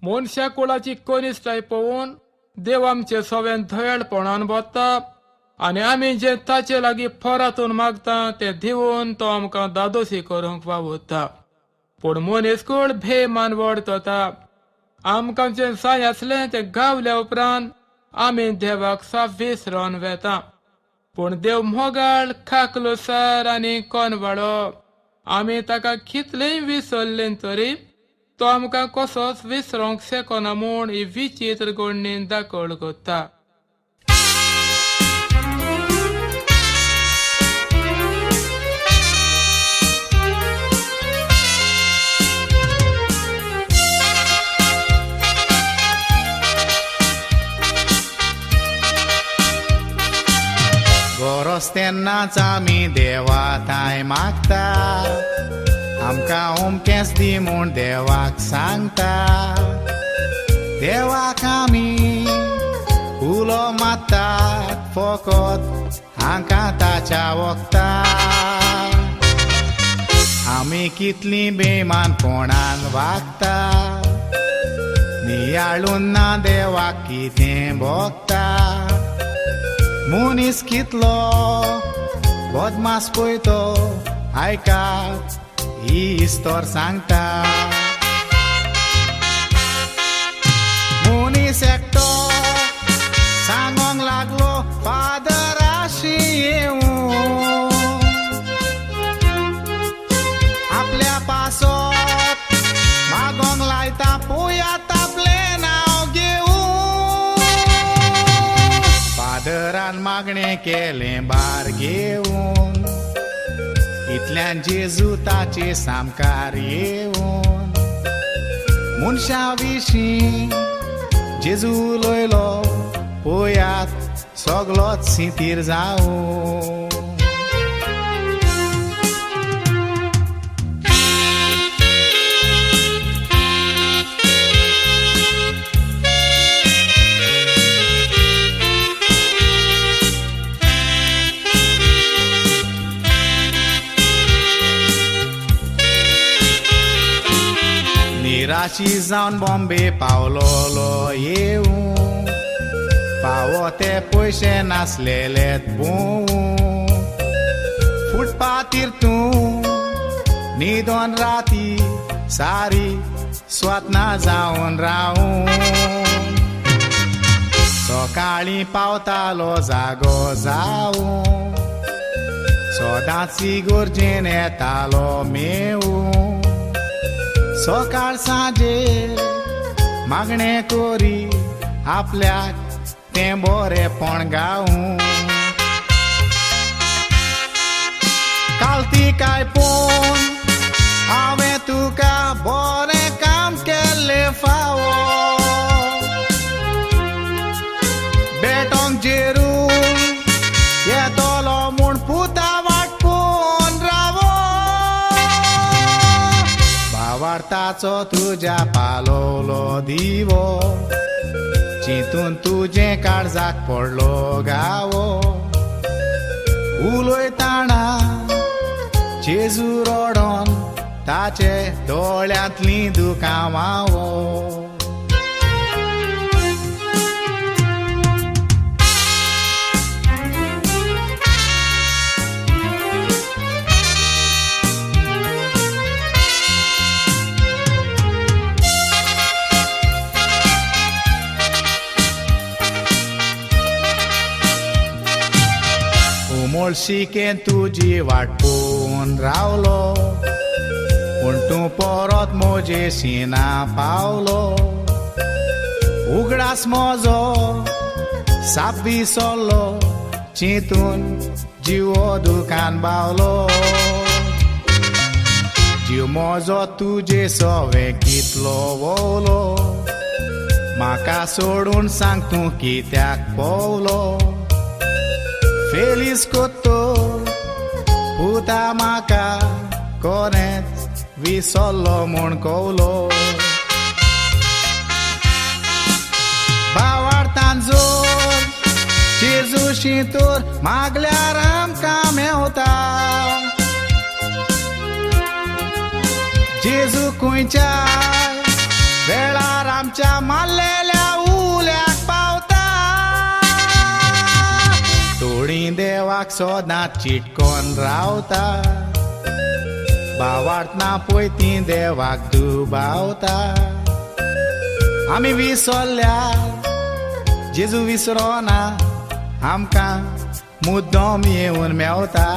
मनशा कुळाची कनिश्टाय पळोवन देव आमचे सगळ्यान धयळपणान बोत्ता आनी आमी जे ताचे लागीं फरातून मागता ते दिवन तो आमकां दादोशी करूंक वावुरता. पूण मनीसकूळ भेमान वडतता. आमकां जें जाय आसलें तें गावल्या उपरांत आमी देवाक साफ विसरोन वेता. पूण देव मोगाळ खाकलुसार आनी कोनवाळो. आमी ताका कितलेंय विसरलें तरी तो आमकां कसोच विसरोंक शकना म्हूण ही विचित्र गोडणीन दाखोळ कोत्ता. गरज तेन्नाच आमी देवा थाय मागता. आमकां ओमकेंच दी म्हूण देवाक सांगता. देवाक आमी उलो मात्तात फकत हांकां ताच्या वखता. आमी कितली बेमानपणान वागता. नियाळून ना देवाक कितें भोगता. मनीस कितलो बदमास पळय तो आयकात ही इस्तोर सांगता. मनीस एकटो सांगोंक लागलो फादराशी येवून आपल्या पासत मागोंक लायता पळयात आपलें नांव घेवून. फादरान मागणें केलें बार घेवून इतल्यान जेजू ताचे सामकार येवून मनशा विशीं जेजू उलयलो पळयात सगलोच सितीर जावून. निराशी जावन बॉम्बे पावलोलो येवून पावो ते पयशे नासलेलेत भोवून. फुटपातीर तूं न्हिदोन राती सारी स्वप्ना जावन रावून. सकाळीं पावतालो जागो जावून सोदांच इगोर्जेन येतालो मेवून. सकाळ सांजे मागणें कोरी आपल्याक तें बरेंपण गावून. कालती काय पोन हांवें तुका बरें काम केल्लें फावो. बेटोंक जेरून येतलो म्हूण पुता वाटपून रावो. भावार्थाचो तुज्या पालोलो दिवो चिंतून तुजें काळजाक पडलो गावो. उलयताना जेजू रडोन ताचे दोळ्यांतलीं दुकां व्हांवो. मुळशिकेन तुजी वाट पळोवन रावलो पूण तूं परत मोजेशीना पावलो. उगडास म्हजो साप विसरलो चिंतून जिवो दुकान बावलो. जीव म्हजो तुजे सवें कितलो वोवलो. म्हाका सोडून सांग तूं कित्याक पवलो. Feliz कोतो पुता म्हाका कोणेंच विसरलो म्हूण कवलो. भावार्थान जोर जेजूशी तोर मागल्यार आमकां मेवता. जेजू खंयच्याय वेळार आमच्या मारलेल्या उल्याक पावता थोडी देवाक सोदांच चिटकोन रावता भावार्थना पळय देवाक दुबावता आमी विसरल्यार जेजू विसरोना आमकां मुद्दम येवन मेवता